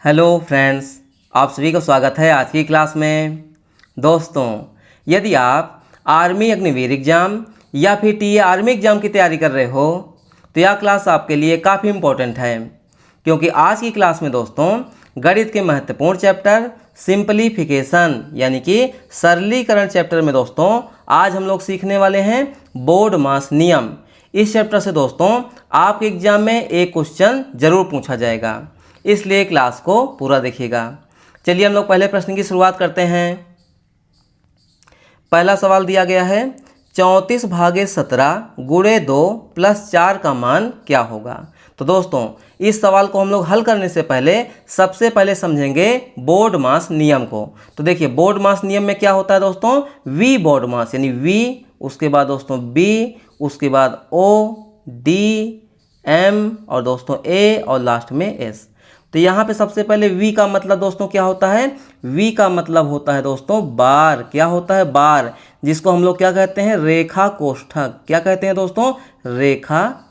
Hello friends, आप सभी का स्वागत है आज की क्लास में। दोस्तों, यदि आप आर्मी अग्निवीर एग्ज़ाम या फिर टीए आर्मी एग्ज़ाम की तैयारी कर रहे हो तो यह क्लास आपके लिए काफ़ी इम्पोर्टेंट है, क्योंकि आज की क्लास में दोस्तों गणित के महत्वपूर्ण चैप्टर सिंपलीफिकेशन यानी कि सरलीकरण चैप्टर में दोस्तों आज हम लोग सीखने वाले हैं बोर्ड मास नियम। इस चैप्टर से दोस्तों आपके एग्जाम में एक क्वेश्चन जरूर पूछा जाएगा, इसलिए क्लास को पूरा देखिएगा। चलिए हम लोग पहले प्रश्न की शुरुआत करते हैं। पहला सवाल दिया गया है 34/17 गुणे 2 + 4 का मान क्या होगा। तो दोस्तों इस सवाल को हम लोग हल करने से पहले सबसे पहले समझेंगे बोर्ड मास नियम को। तो देखिए बोर्ड मास नियम में क्या होता है दोस्तों, वी बोर्ड मास यानी वी, उसके बाद दोस्तों बी, उसके बाद ओ, डी, एम और दोस्तों ए और लास्ट में एस। तो यहाँ पे सबसे पहले V का मतलब दोस्तों क्या होता है, V का मतलब होता है दोस्तों बार। क्या होता है, बार, जिसको हम लोग क्या कहते हैं, रेखा कोष्ठक। क्या कहते हैं दोस्तों, रेखा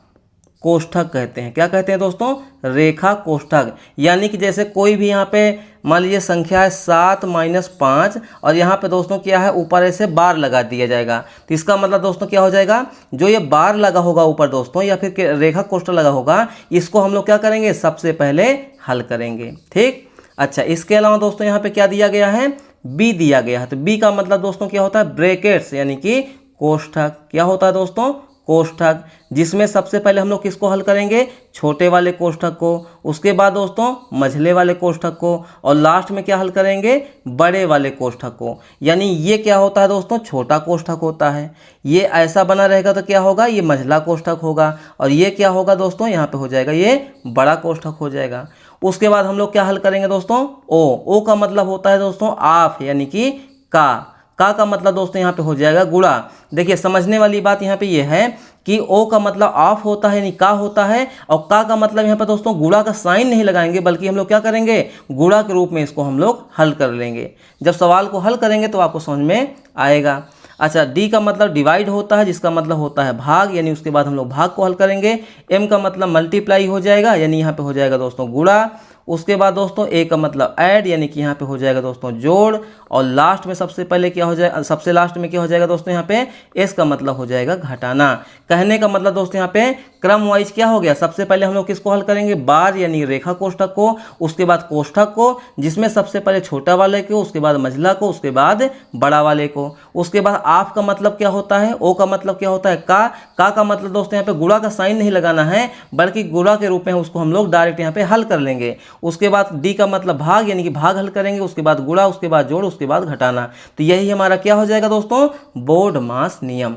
कोष्ठक कहते हैं। क्या कहते हैं दोस्तों, रेखा कोष्ठक। यानी कि जैसे कोई भी यहाँ पे मान लीजिए संख्या है 7 - 5 और यहाँ पे दोस्तों क्या है, ऊपर ऐसे बार लगा दिया जाएगा। तो इसका मतलब दोस्तों क्या हो जाएगा, जो ये बार लगा होगा ऊपर दोस्तों या फिर रेखा कोष्ठक लगा होगा, इसको हम लोग क्या करेंगे, सबसे पहले हल करेंगे। ठीक, अच्छा, इसके अलावा दोस्तों यहाँ पे क्या दिया गया है, बी दिया गया है। तो बी का मतलब दोस्तों क्या होता है, ब्रैकेट्स यानी कि कोष्ठक। क्या होता है दोस्तों, कोष्ठक, जिसमें सबसे पहले हम लोग किसको हल करेंगे, छोटे वाले कोष्ठक को, उसके बाद दोस्तों मझले वाले कोष्ठक को और लास्ट में क्या हल करेंगे, बड़े वाले कोष्ठक को। यानी ये क्या होता है दोस्तों, छोटा कोष्ठक होता है। ये ऐसा बना रहेगा तो क्या होगा, ये मझला कोष्ठक होगा और ये क्या होगा दोस्तों, यहाँ पे हो जाएगा ये बड़ा कोष्ठक हो जाएगा। उसके बाद हम लोग क्या हल करेंगे दोस्तों, ओ का मतलब होता है दोस्तों आफ यानी कि का मतलब दोस्तों यहाँ पे हो जाएगा गुणा। देखिए समझने वाली बात यहाँ पे ये है कि ओ का मतलब ऑफ होता है यानी का होता है, और का मतलब यहाँ पे दोस्तों गुणा का साइन नहीं लगाएंगे, बल्कि हम लोग क्या करेंगे, गुणा के रूप में इसको हम लोग हल कर लेंगे। जब सवाल को हल करेंगे तो आपको समझ में आएगा। अच्छा, डी का मतलब डिवाइड होता है, जिसका मतलब होता है भाग, यानी उसके बाद हम लोग भाग को हल करेंगे। एम का मतलब मल्टीप्लाई हो जाएगा, यानी यहाँ पे हो जाएगा दोस्तों गुणा। उसके बाद दोस्तों ए का मतलब ऐड, यानी कि यहाँ पे हो जाएगा दोस्तों जोड़। और लास्ट में सबसे पहले क्या हो जाएगा, सबसे लास्ट में क्या हो जाएगा दोस्तों, यहाँ पे एस का मतलब हो जाएगा घटाना। कहने का मतलब दोस्तों यहाँ पे क्रम वाइज क्या हो गया, सबसे पहले हम लोग किसको हल करेंगे, बार यानी रेखा कोष्ठक को, उसके बाद कोष्ठक को जिसमें सबसे पहले छोटा वाले को, उसके बाद मझला को, उसके बाद बड़ा वाले को। उसके बाद आप का मतलब क्या होता है, ओ का मतलब क्या होता है का मतलब दोस्तों यहाँ पे गुणा का साइन नहीं लगाना है, बल्कि गुणा के रूप में उसको हम लोग डायरेक्ट यहाँ पे हल कर लेंगे। उसके बाद डी का मतलब भाग यानी कि भाग हल करेंगे, उसके बाद गुणा, उसके बाद जोड़, उसके बाद घटाना। तो यही हमारा क्या हो जाएगा दोस्तों, बोर्ड मास नियम।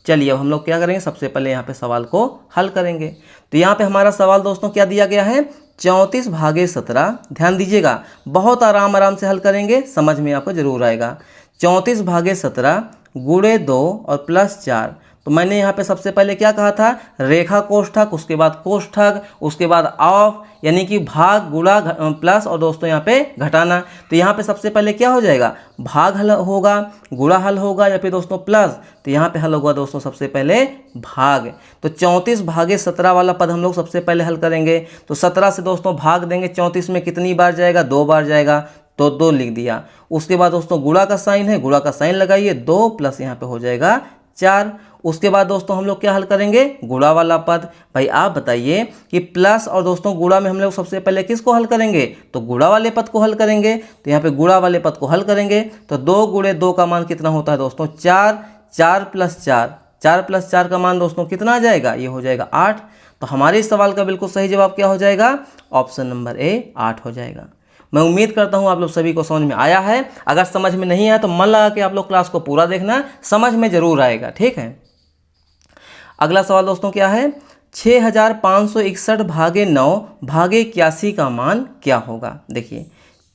चलिए अब हम लोग क्या करेंगे, सबसे पहले यहाँ पे सवाल को हल करेंगे। तो यहाँ पे हमारा सवाल दोस्तों क्या दिया गया है, 34/17। ध्यान दीजिएगा, बहुत आराम से हल करेंगे, समझ में आपको जरूर आएगा। 34/17 गुणे 2 और +4। तो मैंने यहाँ पे सबसे पहले क्या कहा था, रेखा कोष्ठक, उसके बाद कोष्ठक, उसके बाद ऑफ यानी कि भाग गुणा प्लस और दोस्तों यहाँ पे घटाना। तो यहाँ पे सबसे पहले क्या हो जाएगा, भाग हल होगा, गुणा हल होगा या फिर दोस्तों प्लस। तो यहाँ पे हल होगा दोस्तों सबसे पहले भाग। तो 34/17 वाला पद हम लोग सबसे पहले हल करेंगे। तो 17 से दोस्तों भाग देंगे, 34 में कितनी बार जाएगा, 2 बार जाएगा, तो 2 लिख दिया। उसके बाद दोस्तों गुणा का साइन है, गुणा का साइन लगाइए, 2 प्लस यहाँ पे हो जाएगा 4। उसके बाद दोस्तों हम लोग क्या हल करेंगे, गुणा वाला पद। भाई आप बताइए कि प्लस और दोस्तों गुणा में हम लोग सबसे पहले किसको हल करेंगे, तो गुणा वाले पद को हल करेंगे। तो यहाँ पे गुणा वाले पद को हल करेंगे तो 2 गुणे 2 का मान कितना होता है दोस्तों 4, 4 + 4, 4 + 4 का मान दोस्तों कितना आ जाएगा, ये हो जाएगा 8। तो हमारे इस सवाल का बिल्कुल सही जवाब क्या हो जाएगा, ऑप्शन नंबर ए 8 हो जाएगा। मैं उम्मीद करता हूं आप लोग सभी को समझ में आया है। अगर समझ में नहीं आया तो मन लगा के आप लोग क्लास को पूरा देखना, समझ में जरूर आएगा। ठीक है, अगला सवाल दोस्तों क्या है, 6561/9 भागे 81 का मान क्या होगा। देखिए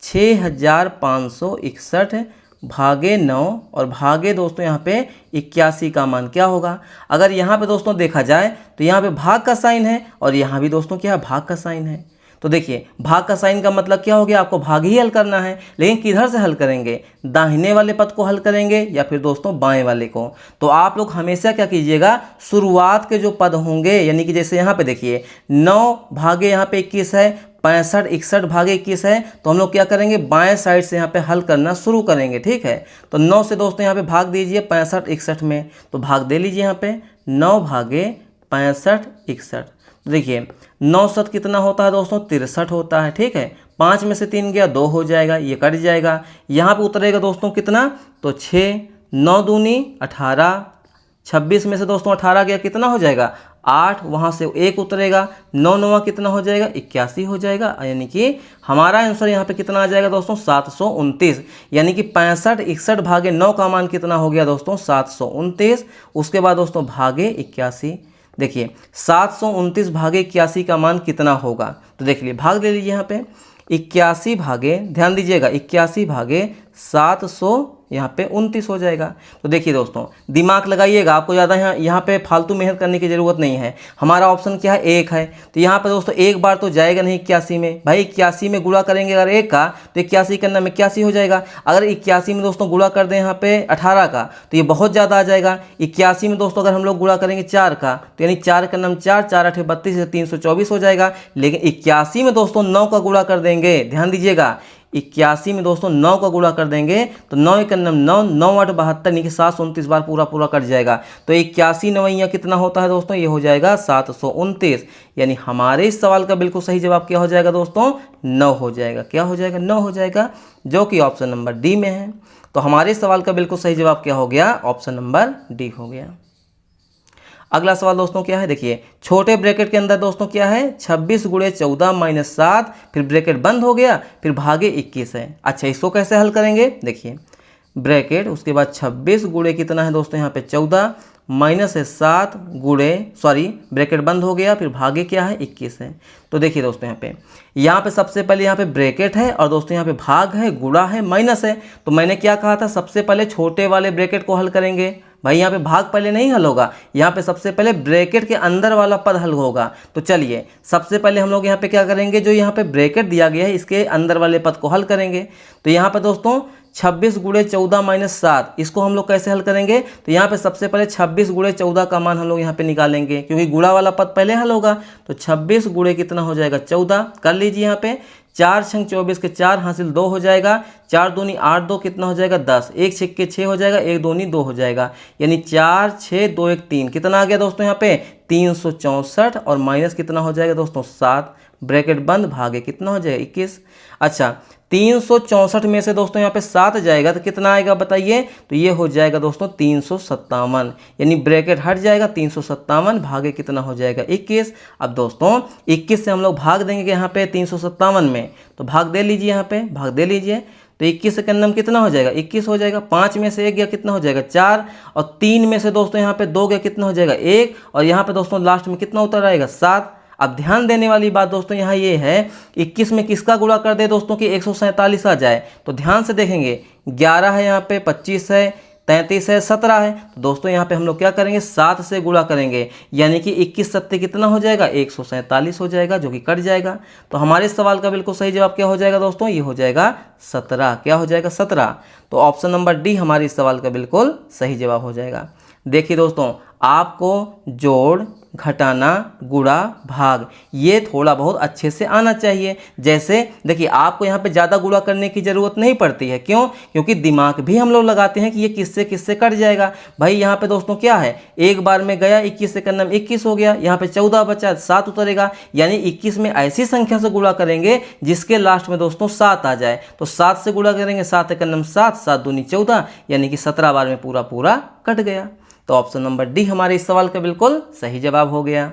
6561 भागे 9 और भागे दोस्तों यहाँ पे 81 का मान क्या होगा। अगर यहाँ पे दोस्तों देखा जाए तो यहाँ पे भाग का साइन है और यहाँ भी दोस्तों क्या है, भाग का साइन है। तो देखिए भाग का साइन का मतलब क्या हो गया, आपको भाग ही हल करना है, लेकिन किधर से हल करेंगे, दाहिने वाले पद को हल करेंगे या फिर दोस्तों बाएं वाले को। तो आप लोग हमेशा क्या कीजिएगा, शुरुआत के जो पद होंगे, यानी कि जैसे यहाँ पे देखिए 9 भागे यहाँ पे 21 है, 65 61 भागे 21 है, तो हम लोग क्या करेंगे, बाएं साइड से यहाँ पे हल करना शुरू करेंगे। ठीक है, तो 9 से दोस्तों यहाँ पे भाग दीजिए 65 61 में, तो भाग दे लीजिए यहाँ पे 9 भागे 65 61। तो देखिए 9 7 कितना होता है दोस्तों, 63 होता है। ठीक है, 5 में से 3 गया 2 हो जाएगा, ये कट जाएगा। यहाँ पे उतरेगा दोस्तों कितना, तो 6, 9 दूनी 18, 26 में से दोस्तों 18 गया, कितना हो जाएगा 8, वहाँ से 1 उतरेगा, 9 9 कितना हो जाएगा 81 हो जाएगा। यानी कि हमारा आंसर यहाँ पे कितना आ जाएगा दोस्तों 729, यानी कि 65 61 भागे 9 का मान कितना हो गया दोस्तों 729। उसके बाद दोस्तों भागे 81, देखिए 729 भागे 81 का मान कितना होगा, तो देख लीजिए भाग ले लीजिए यहाँ पे 81 भागे, ध्यान दीजिएगा 81 भागे 700 यहाँ पे 29 हो जाएगा। तो देखिए दोस्तों दिमाग लगाइएगा, आपको ज़्यादा यहाँ पे फालतू मेहनत करने की ज़रूरत नहीं है। हमारा ऑप्शन क्या है, 1 है, तो यहाँ पे दोस्तों एक बार तो जाएगा नहीं 81 में, भाई 81 में गुणा करेंगे अगर 1 का तो 81 करना में 81 हो जाएगा। अगर 81 में दोस्तों गुणा कर दें यहाँ पे 18 का तो ये बहुत ज़्यादा आ जाएगा। 81 में दोस्तों अगर हम लोग गुणा करेंगे 4 का तो यानी 4 का नाम 4 4 8 32 से 324 हो जाएगा। लेकिन 81 में दोस्तों 9 का गुणा कर देंगे, ध्यान दीजिएगा 81 में दोस्तों 9 का गुणा कर देंगे तो 9 एक नाम 9 9 8 72 यानी कि 729 बार पूरा पूरा कट जाएगा। तो 81 नवैया कितना होता है दोस्तों, ये हो जाएगा 729। यानी हमारे इस सवाल का बिल्कुल सही जवाब क्या हो जाएगा दोस्तों, 9 हो जाएगा। क्या हो जाएगा, 9 हो जाएगा, जो कि ऑप्शन नंबर डी में है। तो हमारे सवाल का बिल्कुल सही जवाब क्या हो गया, ऑप्शन नंबर डी हो गया। अगला सवाल दोस्तों क्या है, देखिए छोटे ब्रैकेट के अंदर दोस्तों क्या है 26 गुणे 14 माइनस 7, फिर ब्रैकेट बंद हो गया, फिर भागे 21 है। अच्छा इसको कैसे हल करेंगे, देखिए ब्रैकेट उसके बाद 26 गुणे कितना है दोस्तों यहाँ पे 14 माइनस है 7 गुणे ब्रैकेट बंद हो गया, फिर भागे क्या है 21 है। तो देखिए दोस्तों यहाँ पे सबसे पहले यहाँ पे ब्रैकेट है और दोस्तों यहाँ पे भाग है, गुणा है, माइनस है। तो मैंने क्या कहा था, सबसे पहले छोटे वाले ब्रैकेट को हल करेंगे। भाई यहाँ पे भाग पहले नहीं हल होगा, यहाँ पे सबसे पहले ब्रैकेट के अंदर वाला पद हल होगा। तो चलिए सबसे पहले हम लोग यहाँ पे क्या करेंगे, जो यहाँ पे ब्रैकेट दिया गया है इसके अंदर वाले पद को हल करेंगे। तो यहाँ पे दोस्तों 26 गुणे 14 माइनस 7 इसको हम लोग कैसे हल करेंगे, तो यहाँ पे सबसे पहले 26 गुणे 14 का मान हम लोग यहाँ पे निकालेंगे, क्योंकि गुणा वाला पद पहले हल होगा। तो 26 गुणे कितना हो जाएगा 14, कर लीजिए यहाँ पे 4 छंग 24 के 4 हासिल 2 हो जाएगा, 4 दूनी 8 2 कितना हो जाएगा 10, 1 छक्के के 6 हो जाएगा, 1 दूनी 2 हो जाएगा, यानी 4 6 2 1 3 कितना आ गया दोस्तों यहाँ पे 364 और माइनस कितना हो जाएगा दोस्तों 7, ब्रैकेट बंद, भागे कितना हो जाएगा 21। अच्छा 364 में से दोस्तों यहाँ पे 7 जाएगा तो कितना आएगा बताइए, तो ये हो जाएगा दोस्तों 357, यानी ब्रैकेट हट जाएगा 357, भागे कितना हो जाएगा 21। अब दोस्तों 21 से हम लोग भाग देंगे यहाँ पे 357 में, तो भाग दे लीजिए, यहाँ पे भाग दे लीजिए। तो 21 से कन्नम कितना हो जाएगा 21 हो जाएगा, 5 में से 1 गया कितना हो जाएगा 4, और 3 में से दोस्तों यहाँ पे 2 गया कितना हो जाएगा 1, और यहाँ पे दोस्तों लास्ट में कितना उतर आएगा 7। अब ध्यान देने वाली बात दोस्तों यहाँ ये है 21 में किसका गुणा कर दे दोस्तों कि 147 आ जाए, तो ध्यान से देखेंगे 11 है यहाँ पे, 25 है, 33 है, 17 है। तो दोस्तों यहाँ पे हम लोग क्या करेंगे 7 से गुणा करेंगे, यानी कि 21 सत्ते कितना हो जाएगा 147 हो जाएगा, जो कि कट जाएगा। तो हमारे सवाल का बिल्कुल सही जवाब क्या हो जाएगा दोस्तों, ये हो जाएगा 17। क्या हो जाएगा 17। तो ऑप्शन नंबर डी हमारे इस सवाल का बिल्कुल सही जवाब हो जाएगा। देखिए दोस्तों आपको जोड़, घटाना, गुणा, भाग ये थोड़ा बहुत अच्छे से आना चाहिए। जैसे देखिए आपको यहाँ पे ज़्यादा गुणा करने की ज़रूरत नहीं पड़ती है, क्यों, क्योंकि दिमाग भी हम लोग लगाते हैं कि ये किससे किससे कट जाएगा। भाई यहाँ पे दोस्तों क्या है, एक बार में गया 21 से करना में 21 हो गया, यहाँ पे 14 बचा 7 उतरेगा, यानी 21 में ऐसी संख्या से गुणा करेंगे जिसके लास्ट में दोस्तों 7 आ जाए। तो 7 से गुणा करेंगे, 7 करना में 7, 7 दूनी 14, यानी कि 17 बार में पूरा पूरा कट गया। तो ऑप्शन नंबर डी हमारे इस सवाल का बिल्कुल सही जवाब हो गया।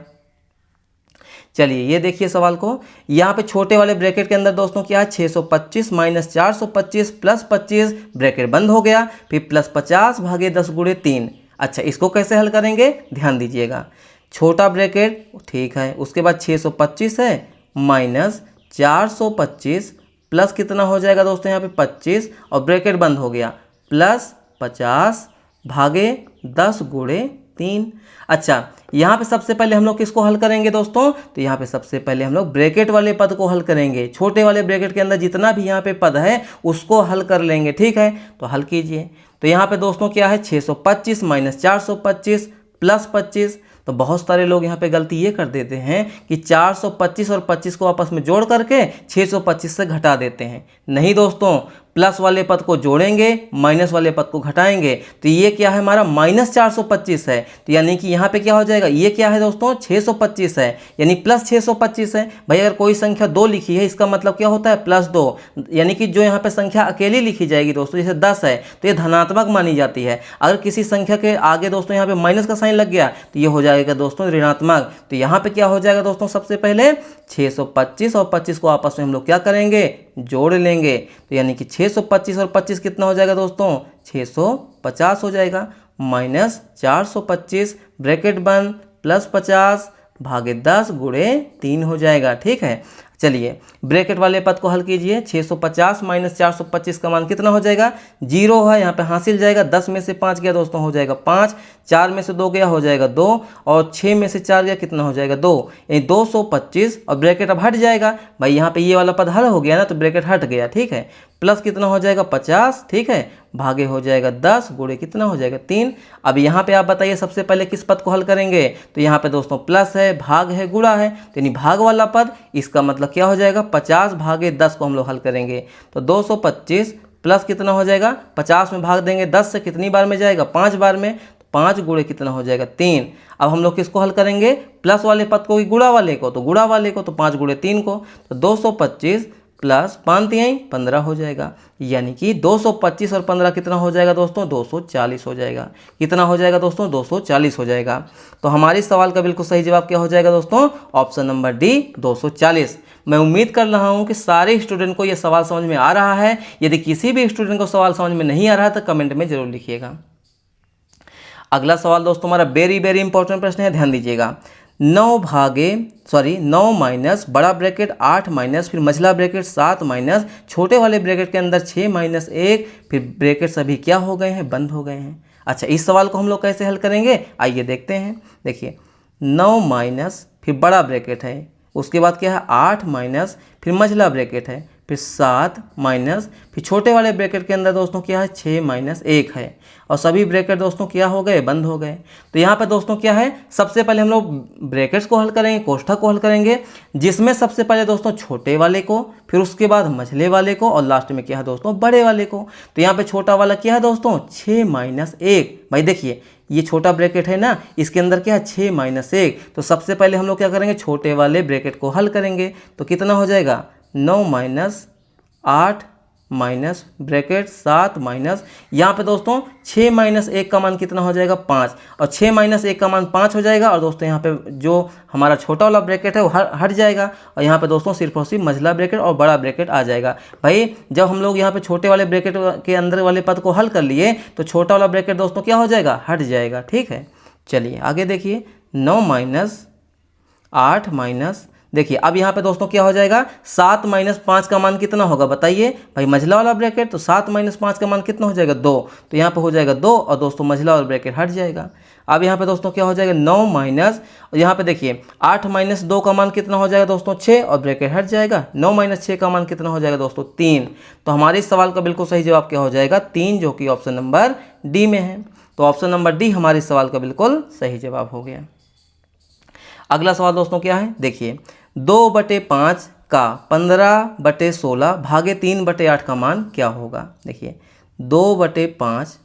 चलिए ये देखिए सवाल को, यहाँ पे छोटे वाले ब्रैकेट के अंदर दोस्तों क्या है 625 माइनस 425 प्लस 25, ब्रैकेट बंद हो गया, फिर प्लस 50 भागे 10 गुणे 3। अच्छा इसको कैसे हल करेंगे, ध्यान दीजिएगा, छोटा ब्रैकेट ठीक है, उसके बाद 625 है माइनस 425 प्लस कितना हो जाएगा दोस्तों यहाँ पे 25, और ब्रैकेट बंद हो गया, प्लस 50 भागे 10 गुणे 3। अच्छा, यहाँ पे सबसे पहले हम लोग किसको हल करेंगे दोस्तों? तो यहाँ पे सबसे पहले हम लोग ब्रैकेट वाले पद को हल करेंगे। छोटे वाले ब्रैकेट के अंदर जितना भी यहाँ पे पद है उसको हल कर लेंगे, ठीक है। तो हल कीजिए। तो यहाँ पे दोस्तों क्या है, 625 माइनस 425 प्लस 25। तो बहुत सारे लोग यहाँ पे गलती ये कर देते हैं कि 425 और 25 को आपस में जोड़ करके 625 से घटा देते हैं। नहीं दोस्तों, प्लस वाले पद को जोड़ेंगे, माइनस वाले पद को घटाएंगे। तो ये क्या है हमारा, माइनस 425 है। तो यानी कि यहाँ पे क्या हो जाएगा, ये क्या है दोस्तों, 625 है, यानी प्लस 625 है। भाई अगर कोई संख्या 2 लिखी है, इसका मतलब क्या होता है, +2। यानी कि जो यहाँ पे संख्या अकेली लिखी जाएगी दोस्तों, जैसे 10 है तो ये धनात्मक मानी जाती है। अगर किसी संख्या के आगे दोस्तों यहाँ पे माइनस का साइन लग गया तो ये हो जाएगा दोस्तों ऋणात्मक। तो यहाँ पे क्या हो जाएगा दोस्तों, सबसे पहले 625 और 25 को आपस में हम लोग क्या करेंगे, जोड़ लेंगे। तो यानी कि 625 और 25 कितना हो जाएगा दोस्तों, 650 हो जाएगा, माइनस 425 ब्रैकेट बंद प्लस 50 भागे 10 गुणे 3 हो जाएगा, ठीक है। चलिए ब्रैकेट वाले पद को हल कीजिए। 650 माइनस 425 का मान कितना हो जाएगा, 0 है, यहाँ पे हासिल जाएगा। 10 में से 5 गया दोस्तों, हो जाएगा 5। 4 में से 2 गया, हो जाएगा 2। और 6 में से 4 गया, कितना हो जाएगा 2, यानी 225। और ब्रैकेट अब हट जाएगा। भाई यहाँ पे ये वाला पद हल हो गया ना, तो ब्रैकेट हट गया, ठीक है। प्लस कितना हो जाएगा 50, ठीक है, भागे हो जाएगा 10 गुणे कितना हो जाएगा 3। अब यहाँ पे आप बताइए सबसे पहले किस पद को हल करेंगे? तो यहाँ पे दोस्तों प्लस है, भाग है, गुणा है, तो यानी भाग वाला पद। इसका मतलब क्या हो जाएगा, 50 भागे 10 को हम लोग हल करेंगे। तो 225 प्लस कितना हो जाएगा, 50 में भाग देंगे 10 से, कितनी बार में जाएगा, 5 बार में। 5 गुणे कितना हो जाएगा 3। अब हम लोग किसको हल करेंगे, प्लस वाले पद को कि गुणा वाले को? तो गुणा वाले को, तो 5 गुणे 3 को। तो 225 प्लस 5 3 15 हो जाएगा, यानी कि 225 और 15 कितना हो जाएगा दोस्तों, 240 हो जाएगा। कितना हो जाएगा दोस्तों, 240 हो जाएगा। तो हमारे सवाल का बिल्कुल सही जवाब क्या हो जाएगा दोस्तों, ऑप्शन नंबर डी 240। मैं उम्मीद कर रहा हूं कि सारे स्टूडेंट को यह सवाल समझ में आ रहा है। यदि किसी भी स्टूडेंट को सवाल समझ में नहीं आ रहा तो कमेंट में जरूर लिखिएगा। अगला सवाल दोस्तों हमारा वेरी इंपॉर्टेंट प्रश्न है, ध्यान दीजिएगा। 9 माइनस बड़ा ब्रैकेट 8 माइनस फिर मझला ब्रैकेट 7 माइनस छोटे वाले ब्रैकेट के अंदर 6 माइनस 1 फिर ब्रैकेट सभी क्या हो गए हैं, बंद हो गए हैं। अच्छा, इस सवाल को हम लोग कैसे हल करेंगे, आइए देखते हैं। देखिए 9 माइनस फिर बड़ा ब्रैकेट है, उसके बाद क्या है 8 माइनस फिर मझला ब्रैकेट है, फिर 7 माइनस फिर छोटे वाले ब्रैकेट के अंदर दोस्तों क्या है 6 माइनस 1 है, और सभी ब्रैकेट दोस्तों क्या हो गए, बंद हो गए। तो यहाँ पे दोस्तों क्या है, सबसे पहले हम लोग ब्रैकेट्स को हल करेंगे, कोष्ठक को हल करेंगे, जिसमें सबसे पहले दोस्तों छोटे वाले को, फिर उसके बाद मझले वाले को, और लास्ट में क्या है दोस्तों, बड़े वाले को। तो यहाँ पे छोटा वाला क्या है दोस्तों, 6 माइनस 1। भाई देखिए ये छोटा ब्रैकेट है ना, इसके अंदर क्या है 6 माइनस 1। तो सबसे पहले हम लोग क्या करेंगे, छोटे वाले ब्रैकेट को हल करेंगे। तो कितना हो जाएगा, 9 माइनस 8 माइनस ब्रैकेट 7 माइनस, यहाँ पे दोस्तों 6 माइनस 1 का मान कितना हो जाएगा 5, और 6 माइनस 1 का मान 5 हो जाएगा। और दोस्तों यहाँ पे जो हमारा छोटा वाला ब्रैकेट है वो हट जाएगा, और यहाँ पे दोस्तों सिर्फ और सिर्फ मझला ब्रैकेट और बड़ा ब्रैकेट आ जाएगा। भाई जब हम लोग यहाँ पे छोटे वाले ब्रैकेट के अंदर वाले पद को हल कर लिए तो छोटा वाला ब्रैकेट दोस्तों क्या हो जाएगा, हट जाएगा, ठीक है। चलिए आगे देखिए, 9 माइनस 8 माइनस, देखिए अब यहाँ पे दोस्तों क्या हो जाएगा, 7 माइनस 5 का मान कितना होगा बताइए। भाई मझला वाला ब्रैकेट, तो 7 माइनस 5 का मान कितना हो जाएगा 2। तो यहाँ पे हो जाएगा 2, और दोस्तों मझला वाला ब्रैकेट हट जाएगा। अब यहाँ पे दोस्तों क्या हो जाएगा, 9 माइनस, और यहाँ पे देखिए 8 माइनस 2 का मान कितना हो जाएगा दोस्तों 6, और ब्रैकेट हट जाएगा। 9 माइनस 6 का मान कितना हो जाएगा दोस्तों 3। तो हमारे इस सवाल का बिल्कुल सही जवाब क्या हो जाएगा, 3, जो कि ऑप्शन नंबर डी में है। तो ऑप्शन नंबर डी हमारे सवाल का बिल्कुल सही जवाब हो गया। अगला सवाल दोस्तों क्या है, देखिए 2/5 का 15/16 भागे 3/8 का मान क्या होगा। देखिए 2/5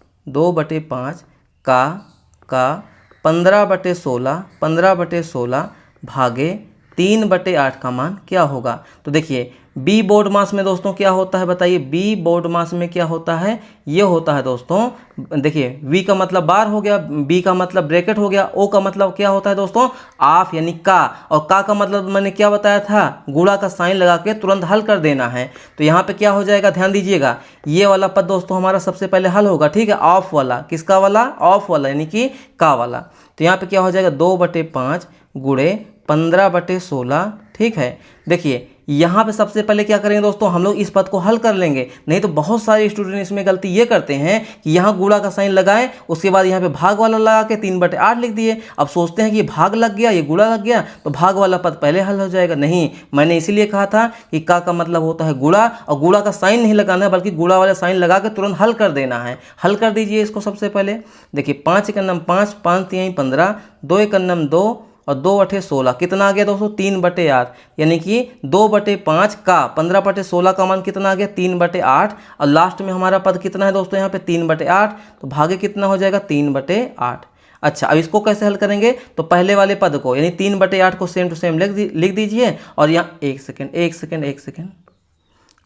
का 15/16 भागे 3/8 का मान क्या होगा। तो देखिए बी बोर्ड मास में दोस्तों क्या होता है बताइए, बी बोर्ड मास में क्या होता है, ये होता है दोस्तों, देखिए वी का मतलब बार हो गया, बी का मतलब ब्रैकेट हो गया, ओ का मतलब क्या होता है दोस्तों, आफ यानी का, और का मतलब मैंने क्या बताया था, गुणा का साइन लगा के तुरंत हल कर देना है। तो यहाँ पे क्या हो जाएगा, ध्यान दीजिएगा, ये वाला पद दोस्तों हमारा सबसे पहले हल होगा, ठीक है। ऑफ वाला, किसका वाला, ऑफ वाला, यानी कि का वाला। तो यहाँ पे क्या हो जाएगा, 2/5 गुणे 15/16, ठीक है। देखिए यहाँ पे सबसे पहले क्या करेंगे दोस्तों, हम लोग इस पद को हल कर लेंगे। नहीं तो बहुत सारे स्टूडेंट इसमें गलती ये करते हैं कि यहाँ गुणा का साइन लगाएं, उसके बाद यहाँ पे भाग वाला लगा के 3/8 लिख दिए। अब सोचते हैं कि ये भाग लग गया, ये गुणा लग गया, तो भाग वाला पद पहले हल हो जाएगा। नहीं, मैंने इसीलिए कहा था कि का मतलब होता है गुणा, और गुणा का साइन नहीं लगाना है, बल्कि गुणा वाला साइन लगा के तुरंत हल कर देना है। हल कर दीजिए इसको। सबसे पहले देखिए 5 × 5, 5 × 3 = 15, 2 × 9 2 और 2 × 8 = 16। कितना आ गया दोस्तों, 3/8, यानी कि 2/5 का 15/16 का मान कितना आ गया, 3/8। और लास्ट में हमारा पद कितना है दोस्तों, यहाँ पे 3/8, तो भागे कितना हो जाएगा, 3/8। अच्छा, अब इसको कैसे हल करेंगे, तो पहले वाले पद को यानी 3/8 को सेम टू सेम लिख दीजिए। और यहाँ एक सेकेंड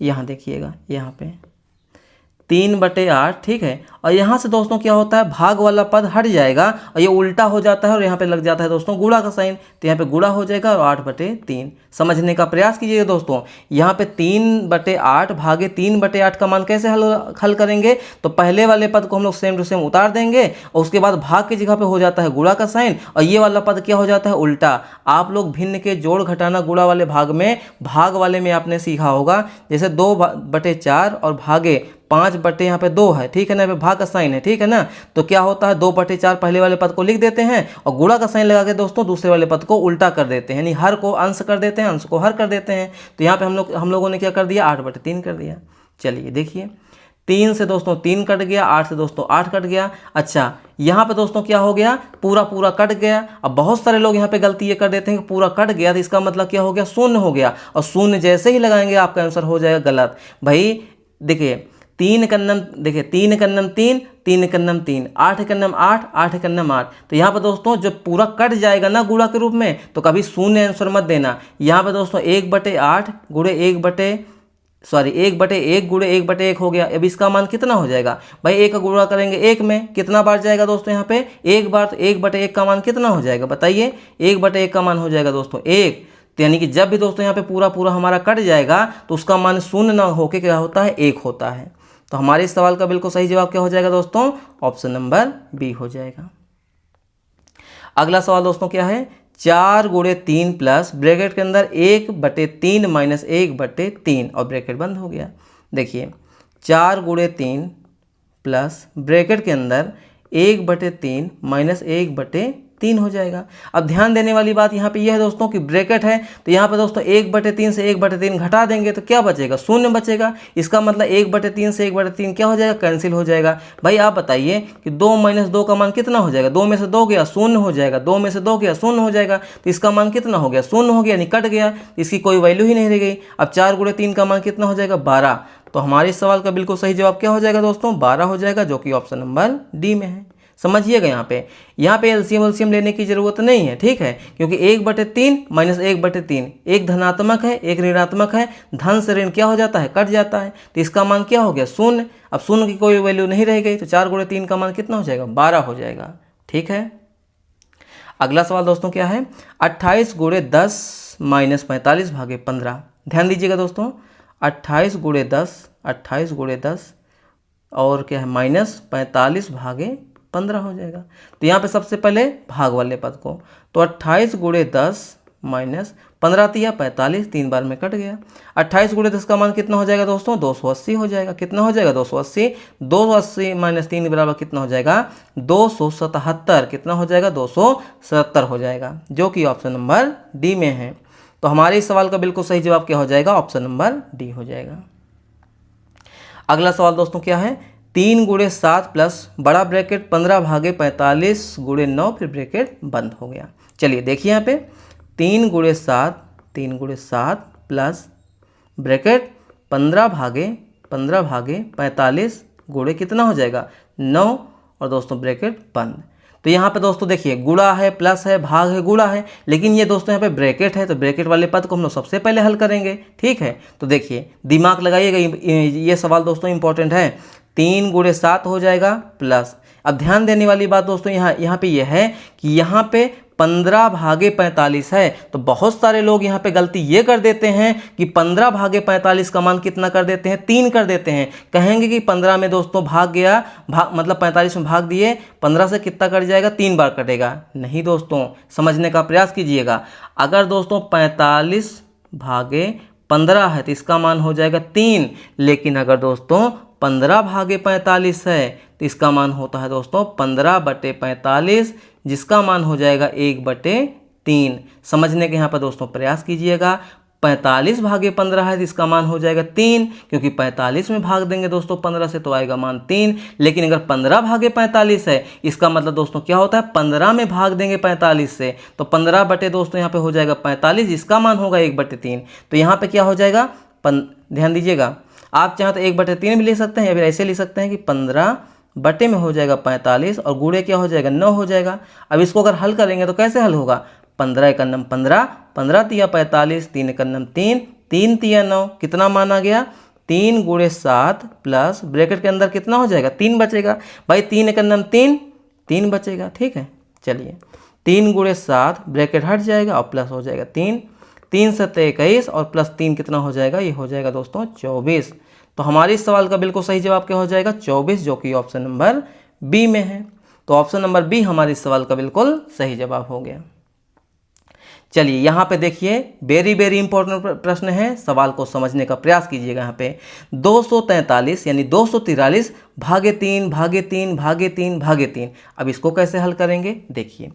यहाँ देखिएगा, यहाँ पे 3/8, ठीक है। और यहाँ से दोस्तों क्या होता है, भाग वाला पद हट जाएगा और ये उल्टा हो जाता है और यहाँ पे लग जाता है दोस्तों गुणा का साइन, तो यहाँ पे गुणा हो जाएगा और 8/3। समझने का प्रयास कीजिएगा दोस्तों। यहाँ पे 3/8 भागे 3/8 का मान कैसे हल करेंगे, तो पहले वाले पद को हम लोग सेम टू सेम उतार देंगे और उसके बाद भाग की जगह पे हो जाता है गुणा का साइन, और ये वाला पद क्या हो जाता है, उल्टा। आप लोग भिन्न के जोड़ घटाना गुणा वाले भाग में, भाग वाले में आपने सीखा होगा, जैसे 2/4 और भागे 5 यहाँ पे 2 है, ठीक है ना, यहाँ पे भाग का साइन है, ठीक है ना। तो क्या होता है, 2/4 पहले वाले पद को लिख देते हैं और गुणा का साइन लगा के दोस्तों दूसरे वाले पद को उल्टा कर देते हैं, यानी हर को अंश कर देते हैं, अंश को हर कर देते हैं। तो यहाँ पे हम लोगों ने क्या कर दिया, 8/3 कर दिया। चलिए देखिए, 3 से दोस्तों 3 कट गया, 8 से दोस्तों 8 कट गया। अच्छा, यहाँ पे दोस्तों क्या हो गया, पूरा कट गया। अब बहुत सारे लोग यहाँ पे गलती ये कर देते हैं कि पूरा कट गया, तो इसका मतलब क्या हो गया, शून्य हो गया, और शून्य जैसे ही लगाएंगे आपका आंसर हो जाएगा गलत। भाई देखिए 3 × 9 देखिए 3 × 9 3, 3 × 9 3, 8 × 9 8, 8 × 9 8। तो यहाँ पर दोस्तों जब पूरा कट जाएगा ना गुणा के रूप में, तो कभी शून्य आंसर मत देना। यहाँ पे दोस्तों 1/8 गुणे 1 गुणे 1/1 हो गया। अब इसका मान कितना हो जाएगा, भाई 1 का गुणा करेंगे 1 में, कितना बार जाएगा दोस्तों यहाँ पे, 1 बार। तो 1/1 का मान कितना हो जाएगा, बताइए। 1/1 का मान हो जाएगा दोस्तों 1। तो यानी कि जब भी दोस्तों यहाँ पे पूरा हमारा कट जाएगा तो उसका मान शून्य ना होके क्या होता है, 1 होता है। तो हमारे इस सवाल का बिल्कुल सही जवाब क्या हो जाएगा दोस्तों, ऑप्शन नंबर बी हो जाएगा। अगला सवाल दोस्तों क्या है, 4 × 3 प्लस ब्रैकेट के अंदर 1/3 माइनस 1/3 और ब्रैकेट बंद हो गया। देखिए 4 × 3 प्लस ब्रैकेट के अंदर 1/3 माइनस 1/3 हो जाएगा। अब ध्यान देने वाली बात यहाँ पे यह है दोस्तों कि ब्रैकेट है, तो यहाँ पे दोस्तों 1/3 से 1/3 घटा देंगे तो क्या बचेगा, शून्य बचेगा। इसका मतलब 1/3 से 1/3 क्या हो जाएगा, कैंसिल हो जाएगा। भाई आप बताइए कि 2 - 2 का मान कितना हो जाएगा, 2 में से 2 गया शून्य हो जाएगा, 2 में से 2 गया शून्य हो जाएगा। तो इसका मान कितना हो गया, शून्य हो गया, निकट गया, इसकी कोई वैल्यू ही नहीं रह गई। अब 4 × 3 का मान कितना हो जाएगा, 12। तो हमारे इस सवाल का बिल्कुल सही जवाब क्या हो जाएगा दोस्तों, 12 हो जाएगा, जो कि ऑप्शन नंबर डी में है। समझिएगा यहाँ पे एलसीएम लेने की जरूरत नहीं है, ठीक है, क्योंकि 1/3 माइनस 1/3, एक धनात्मक है एक ऋणात्मक है, धन से ऋण क्या हो जाता है, कट जाता है। तो इसका मान क्या हो गया, शून्य। अब शून्य की कोई वैल्यू नहीं रह गई, तो 4 × 3 का मान कितना हो जाएगा, 12 हो जाएगा, ठीक है। अगला सवाल दोस्तों क्या है, 28 × 10 माइनस 45 भागे 15। ध्यान दीजिएगा दोस्तों, 28 × 10 और क्या है माइनस 45 भागे 15 हो जाएगा। तो यहाँ पे सबसे पहले भाग वाले पद को, तो 28 × 10 माइनस 15 तिया 45, 3 बार में कट गया। 28 × 10 का मान कितना हो जाएगा दोस्तों, 280 हो जाएगा। कितना हो जाएगा, 280। 280 माइनस 3 बराबर कितना हो जाएगा, 277। कितना हो जाएगा, 277 हो जाएगा, जो कि ऑप्शन नंबर डी में है। तो हमारे इस सवाल का बिल्कुल सही जवाब क्या हो जाएगा, ऑप्शन नंबर डी हो जाएगा। अगला सवाल दोस्तों क्या है, 3 × 7 प्लस बड़ा ब्रैकेट 15 भागे 45 × 9, फिर ब्रैकेट बंद हो गया। चलिए देखिए यहाँ पे 3 × 7 प्लस ब्रैकेट 15 भागे 45 गुणे कितना हो जाएगा, 9, और दोस्तों ब्रैकेट बंद। तो यहाँ पे दोस्तों देखिए गुणा है, प्लस है, भाग है, गुणा है, लेकिन ये दोस्तों यहाँ पे ब्रैकेट है, तो ब्रैकेट वाले पद को हम लोग सबसे पहले हल करेंगे, ठीक है। तो देखिए दिमाग लगाइएगा, ये सवाल दोस्तों इंपॉर्टेंट है। 3 × 7 हो जाएगा प्लस, अब ध्यान देने वाली बात दोस्तों यहाँ पे यह है कि यहाँ पे 15 भागे 45 है, तो बहुत सारे लोग यहाँ पे गलती ये कर देते हैं कि 15 भागे 45 का मान कितना कर देते हैं, 3 कर देते हैं। कहेंगे कि 15 में दोस्तों भाग गया, मतलब 45 में भाग दिए, 15 से कितना कट जाएगा, 3 बार कटेगा। नहीं दोस्तों, समझने का प्रयास कीजिएगा। अगर दोस्तों 45 भागे 15 है तो इसका मान हो जाएगा 3। लेकिन अगर दोस्तों 15 भागे 45 है तो इसका मान होता है दोस्तों 15/45, जिसका मान हो जाएगा 1/3। समझने के यहाँ पर दोस्तों प्रयास कीजिएगा। 45 भागे 15 है तो इसका मान हो जाएगा 3, क्योंकि 45 में भाग देंगे दोस्तों 15 से तो आएगा मान 3। लेकिन अगर 15 भागे 45 है, इसका मतलब दोस्तों क्या होता है, 15 में भाग देंगे 45 से तो 15 बटे दोस्तों यहाँ पे हो जाएगा 45, जिसका मान होगा 1/3। तो यहाँ पे क्या हो जाएगा, ध्यान दीजिएगा, आप चाहें तो 1/3 भी ले सकते हैं या फिर ऐसे ले सकते हैं कि 15 बटे में हो जाएगा 45 और गुणे क्या हो जाएगा 9 हो जाएगा। अब इसको अगर हल करेंगे तो कैसे हल होगा, 15 एकन्नम 15, 15 तिया 45, 3 एकन्नम 3, 3 तिया 9, कितना मान आ गया 3 × 7 प्लस ब्रैकेट के अंदर कितना हो जाएगा 3 बचेगा। भाई 3 एकन्नम 3, 3 बचेगा। ठीक है, चलिए 3 × 7 ब्रैकेट हट जाएगा और प्लस हो जाएगा 3, 3 7 21 और प्लस 3 कितना हो जाएगा, ये हो जाएगा दोस्तों 24। तो हमारे इस सवाल का बिल्कुल सही जवाब क्या हो जाएगा 24, जो कि ऑप्शन नंबर बी में है। तो ऑप्शन नंबर बी हमारे इस सवाल का बिल्कुल सही जवाब हो गया। चलिए यहाँ पे देखिए, वेरी वेरी इंपॉर्टेंट प्रश्न है, सवाल को समझने का प्रयास कीजिएगा। यहाँ पे 243 यानी 243 भागे 3 भागे 3 भागे 3 भागे 3, अब इसको कैसे हल करेंगे। देखिए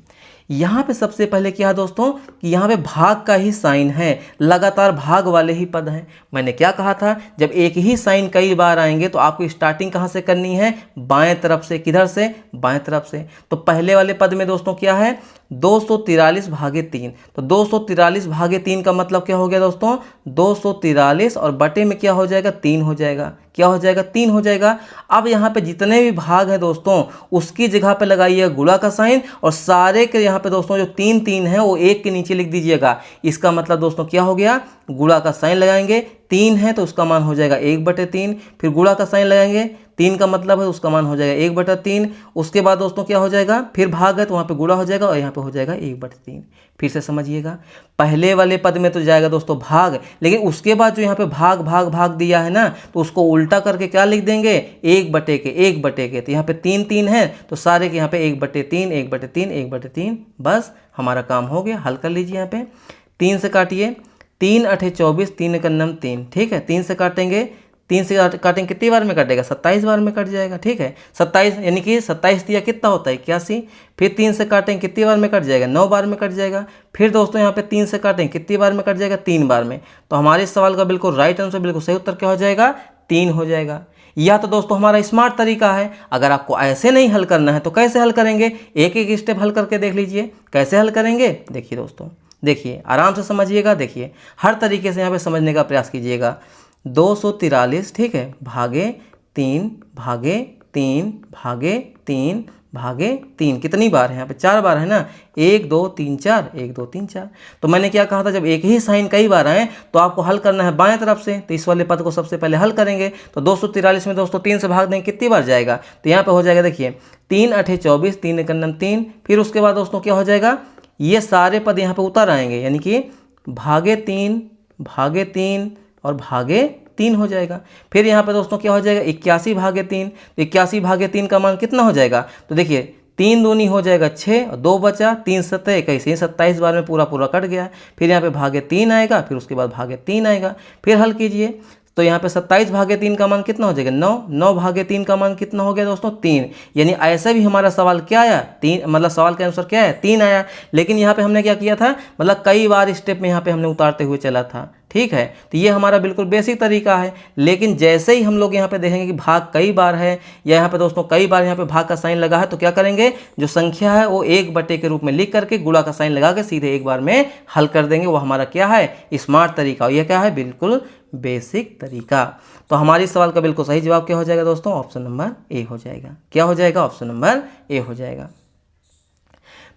यहाँ पे सबसे पहले क्या है दोस्तों कि यहाँ पे भाग का ही साइन है, लगातार भाग वाले ही पद हैं। मैंने क्या कहा था, जब एक ही साइन कई बार आएंगे तो आपको स्टार्टिंग कहाँ से करनी है, बाएं तरफ से। किधर से, बाएं तरफ से। तो पहले वाले पद में दोस्तों क्या है 243 भागे 3, तो 243 भागे 3 का मतलब क्या हो गया दोस्तों 243 और बटे में क्या हो जाएगा 3 हो जाएगा। क्या हो जाएगा 3 हो जाएगा। अब यहाँ पे जितने भी भाग हैं दोस्तों उसकी जगह पे लगाइएगा गुणा का साइन और सारे के यहाँ पे दोस्तों जो 3 3 है वो 1 के नीचे लिख दीजिएगा। इसका मतलब दोस्तों क्या हो गया, गुणा का साइन लगाएंगे, 3 है तो उसका मान हो जाएगा 1/3, फिर गुणा का साइन लगाएंगे, 3 का मतलब है उसका मान हो जाएगा 1/3। उसके बाद दोस्तों क्या हो जाएगा, फिर भाग है तो वहाँ पे गुणा हो जाएगा और यहाँ पे हो जाएगा 1/3। फिर से समझिएगा, पहले वाले पद में तो जाएगा दोस्तों भाग, लेकिन उसके बाद जो यहाँ पे भाग भाग भाग दिया है ना तो उसको उल्टा करके क्या लिख देंगे 1/1/1। तो यहाँ पे 3 3 है तो सारे के यहाँ पे 1/3 1/3 1/3, बस हमारा काम हो गया। हल कर लीजिए। यहाँ पे 3 से काटिए, 3 8 24, 3 एकन्नम 3। ठीक है, 3 से काटेंगे, 3 से काटेंगे कितनी बार में कटेगा 27 बार में कट जाएगा। ठीक है, 27 यानी कि 27 दिया कितना होता है 81। फिर 3 से काटेंगे कितनी बार में कट जाएगा 9 बार में कट जाएगा। फिर दोस्तों यहाँ पे 3 से काटेंगे कितनी बार में कट जाएगा 3 बार में। तो हमारे इस सवाल का बिल्कुल राइट आंसर, बिल्कुल सही उत्तर क्या हो जाएगा 3 हो जाएगा। यह तो दोस्तों हमारा स्मार्ट तरीका है। अगर आपको ऐसे नहीं हल करना है तो कैसे हल करेंगे, एक एक स्टेप हल करके देख लीजिए कैसे हल करेंगे। देखिए दोस्तों, देखिए आराम से समझिएगा, देखिए हर तरीके से यहाँ पे समझने का प्रयास कीजिएगा। 243 ठीक है भागे 3 भागे 3 भागे 3 भागे 3, कितनी बार है यहाँ पे 4 बार है ना, 1 2 3 4 1 2 3 4। तो मैंने क्या कहा था, जब एक ही साइन कई बार आए तो आपको हल करना है बाएं तरफ से। तो इस वाले पद को सबसे पहले हल करेंगे। तो 243 में दोस्तों 3 से भाग देंगे कितनी बार जाएगा, तो यहाँ पे हो जाएगा देखिए 3 8 24, 3 एकन्नम 3। फिर उसके बाद दोस्तों क्या हो जाएगा, ये सारे पद यहाँ पे उतर आएंगे, यानी कि भागे 3 और भागे 3 हो जाएगा। फिर यहाँ पे दोस्तों क्या हो जाएगा 81 भागे 3, तो 81 भागे 3 का मान कितना हो जाएगा, तो देखिए 3 दूनी हो जाएगा 6 और 2 बचा, 3 7 21, 27 बार में पूरा कट गया। फिर यहाँ पे भागे 3 आएगा, फिर उसके बाद भागे 3 आएगा। फिर हल कीजिए, तो यहाँ पे 27 भागे 3 का मान कितना हो जाएगा 9, 9 भागे 3 का मान कितना हो गया दोस्तों 3। यानी ऐसा भी हमारा सवाल क्या आया 3, मतलब सवाल का आंसर क्या है 3 आया। लेकिन यहाँ पे हमने क्या किया था, मतलब कई बार स्टेप में यहाँ पे हमने उतारते हुए चला था। ठीक है, तो ये हमारा बिल्कुल बेसिक तरीका है। लेकिन जैसे ही हम लोग यहाँ पे देखेंगे कि भाग कई बार है या यहाँ पे दोस्तों कई बार यहाँ पे भाग का साइन लगा है, तो क्या करेंगे, जो संख्या है वो 1/, के रूप में लिख करके गुणा का साइन लगा के सीधे एक बार में हल कर देंगे। वो हमारा क्या है स्मार्ट तरीका, और यह क्या है बिल्कुल बेसिक तरीका। तो हमारे सवाल का बिल्कुल सही जवाब क्या हो जाएगा दोस्तों, ऑप्शन नंबर ए हो जाएगा। क्या हो जाएगा, ऑप्शन नंबर ए हो जाएगा।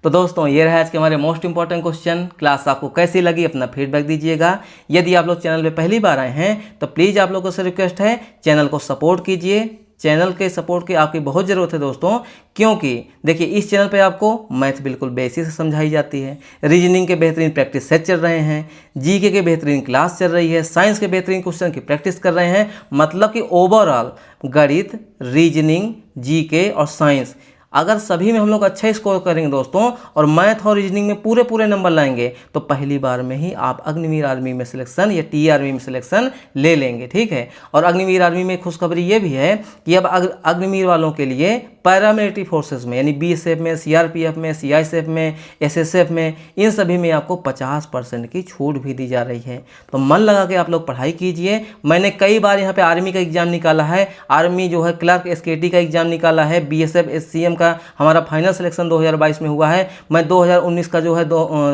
तो दोस्तों ये रहा आज के हमारे मोस्ट इंपॉर्टेंट क्वेश्चन। क्लास आपको कैसी लगी अपना फीडबैक दीजिएगा। यदि आप लोग चैनल पे पहली बार आए हैं तो प्लीज़ आप लोगों से रिक्वेस्ट है चैनल को सपोर्ट कीजिए। चैनल के सपोर्ट की आपकी बहुत ज़रूरत है दोस्तों, क्योंकि देखिए इस चैनल पे आपको मैथ बिल्कुल बेसिक से समझाई जाती है, रीजनिंग के बेहतरीन प्रैक्टिस सेट चल रहे हैं, जीके के बेहतरीन क्लास चल रही है, साइंस के बेहतरीन क्वेश्चन की प्रैक्टिस कर रहे हैं। मतलब कि ओवरऑल गणित, रीजनिंग, जीके और साइंस अगर सभी में हम लोग अच्छा स्कोर करेंगे दोस्तों और मैथ और रीजनिंग में पूरे पूरे नंबर लाएंगे तो पहली बार में ही आप अग्निवीर आर्मी में सिलेक्शन या टी आर्मी में सिलेक्शन ले लेंगे, ठीक है। और अग्निवीर आर्मी में खुशखबरी ये भी है कि अब अग्निवीर वालों के लिए पैरामिलिट्री फोर्सेस में यानी बीएसएफ में, सीआरपीएफ में, सीआईएसएफ में, एसएसएफ में, इन सभी में आपको 50% की छूट भी दी जा रही है। तो मन लगा के आप लोग पढ़ाई कीजिए। मैंने कई बार यहाँ पे आर्मी का एग्जाम निकाला है, आर्मी जो है क्लर्क एसकेटी का एग्जाम निकाला है, बीएसएफ एससीएम का हमारा फाइनल सिलेक्शन 2022 में हुआ है। मैं 2019 का जो है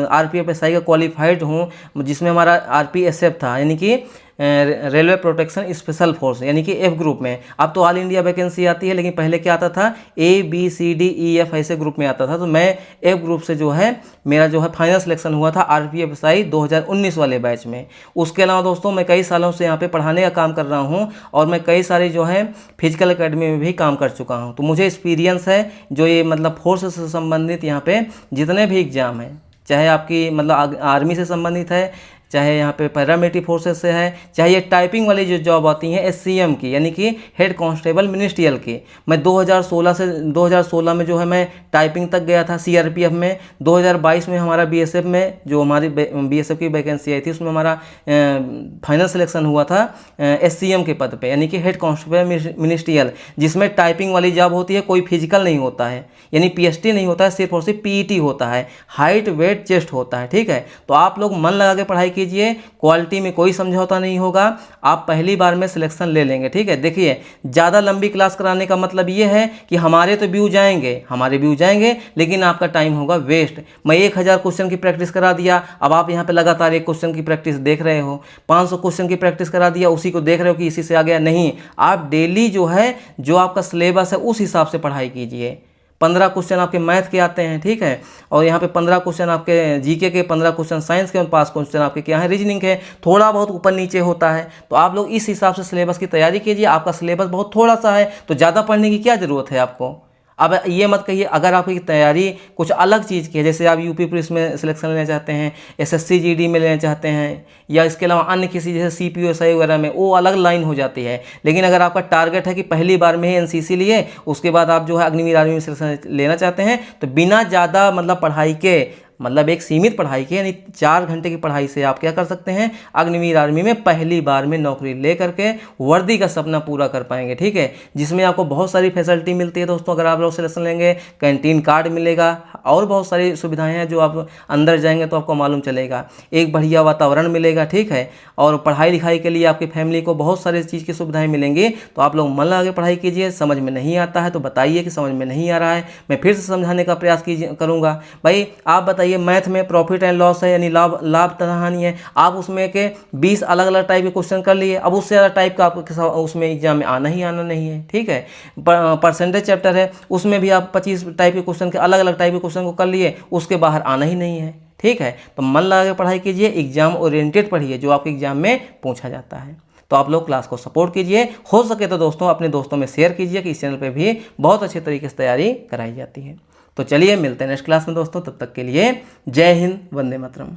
आरपीएफ एसआई का क्वालिफाइड हूँ, जिसमें हमारा आरपीएसएफ था यानी कि रेलवे प्रोटेक्शन स्पेशल फोर्स यानी कि एफ ग्रुप में। अब तो ऑल इंडिया वैकेंसी आती है, लेकिन पहले क्या आता था ABCDEF ऐसे ग्रुप में आता था। तो मैं एफ ग्रुप से जो है मेरा जो है फाइनल सिलेक्शन हुआ था आरपीएफएसआई 2019 वाले बैच में। उसके अलावा दोस्तों मैं कई सालों से यहाँ पे पढ़ाने का काम कर रहा हूँ और मैं कई सारी जो है फिजिकल एकेडमी में भी काम कर चुका हूँ। तो मुझे एक्सपीरियंस है जो ये मतलब फोर्स से संबंधित यहाँ पे जितने भी एग्जाम हैं, चाहे आपकी मतलब आर्मी से संबंधित है, चाहे यहाँ पे पैरामिलिट्री फोर्सेस से है, चाहे ये टाइपिंग वाली जो जॉब आती हैं एससीएम की यानी कि हेड कांस्टेबल मिनिस्ट्रियल की। मैं 2016 में जो है मैं टाइपिंग तक गया था सीआरपीएफ में। 2022 में हमारा बीएसएफ में जो हमारी बीएसएफ की वैकेंसी आई थी उसमें हमारा फाइनल सिलेक्शन हुआ था एससीएम के पद पे यानी कि हेड कांस्टेबल मिनिस्ट्रियल, जिसमें टाइपिंग वाली जॉब होती है, कोई फिजिकल नहीं होता है यानी पीएचटी नहीं होता है, सिर्फ और सिर्फ पीईटी होता है, हाइट वेट चेस्ट होता है, ठीक है। तो आप लोग मन लगा के पढ़ाई कीजिए, क्वालिटी में कोई समझौता नहीं होगा, आप पहली बार में सिलेक्शन ले लेंगे, ठीक है। देखिए ज़्यादा लंबी क्लास कराने का मतलब ये है कि हमारे तो व्यू जाएंगे लेकिन आपका टाइम होगा वेस्ट। मैं 1000 क्वेश्चन की प्रैक्टिस करा दिया, अब आप यहाँ पे लगातार एक क्वेश्चन की प्रैक्टिस देख रहे हो, 500 क्वेश्चन की प्रैक्टिस करा दिया, उसी को देख रहे हो कि इसी से आ गया। नहीं, आप डेली जो है जो आपका सिलेबस है उस हिसाब से पढ़ाई कीजिए। 15 क्वेश्चन आपके मैथ के आते हैं, ठीक है, और यहाँ पे 15 क्वेश्चन आपके जीके के, 15 क्वेश्चन साइंस के और 5 क्वेश्चन आपके क्या है रीजनिंग के। थोड़ा बहुत ऊपर नीचे होता है, तो आप लोग इस हिसाब से सिलेबस की तैयारी कीजिए। आपका सिलेबस बहुत थोड़ा सा है तो ज़्यादा पढ़ने की क्या ज़रूरत है आपको। अब ये मत कहिए अगर आपकी तैयारी कुछ अलग चीज़ की है, जैसे आप यूपी पुलिस में सिलेक्शन लेना चाहते हैं, एसएससी जीडी में लेना चाहते हैं, या इसके अलावा अन्य किसी जैसे सीपीओएसआई वगैरह में, वो अलग लाइन हो जाती है। लेकिन अगर आपका टारगेट है कि पहली बार में ही एनसीसी लिए, उसके बाद आप जो है अग्निवीर आर्मी में सिलेक्शन लेना चाहते हैं, तो बिना ज़्यादा मतलब पढ़ाई के, मतलब एक सीमित पढ़ाई के यानी 4 घंटे की पढ़ाई से आप क्या कर सकते हैं, अग्निवीर आर्मी में पहली बार में नौकरी ले करके वर्दी का सपना पूरा कर पाएंगे, ठीक है। जिसमें आपको बहुत सारी फैसिलिटी मिलती है दोस्तों। अगर आप लोग सिलेक्शन लेंगे, कैंटीन कार्ड मिलेगा और बहुत सारी सुविधाएं हैं जो आप अंदर जाएंगे तो आपको मालूम चलेगा। एक बढ़िया वातावरण मिलेगा, ठीक है, और पढ़ाई लिखाई के लिए आपकी फैमिली को बहुत सारी चीज़ की सुविधाएँ मिलेंगी। तो आप लोग मन लगा के पढ़ाई कीजिए। समझ में नहीं आता है तो बताइए कि समझ में नहीं आ रहा है, मैं फिर से समझाने का प्रयास करूँगा। भाई आप बताइए, मैथ में प्रॉफिट एंड लॉस है यानी लाभ तथा हानि है, आप उसमें के 20 अलग अलग टाइप के क्वेश्चन कर लिए, अब उससे ज़्यादा टाइप का आपको उसमें एग्जाम में आना नहीं है, ठीक है। परसेंटेज चैप्टर है, उसमें भी आप 25 टाइप के क्वेश्चन के अलग अलग टाइप के क्वेश्चन को कर लिए, उसके बाहर आना ही नहीं है, ठीक है। तो मन लगा के पढ़ाई कीजिए, एग्जाम ओरिएंटेड पढ़िए जो आपके एग्जाम में पूछा जाता है। तो आप लोग क्लास को सपोर्ट कीजिए, हो सके तो दोस्तों अपने दोस्तों में शेयर कीजिए कि इस चैनल पे भी बहुत अच्छे तरीके से तैयारी कराई जाती है। तो चलिए मिलते हैं नेक्स्ट क्लास में दोस्तों, तब तक के लिए जय हिंद, वंदे मातरम।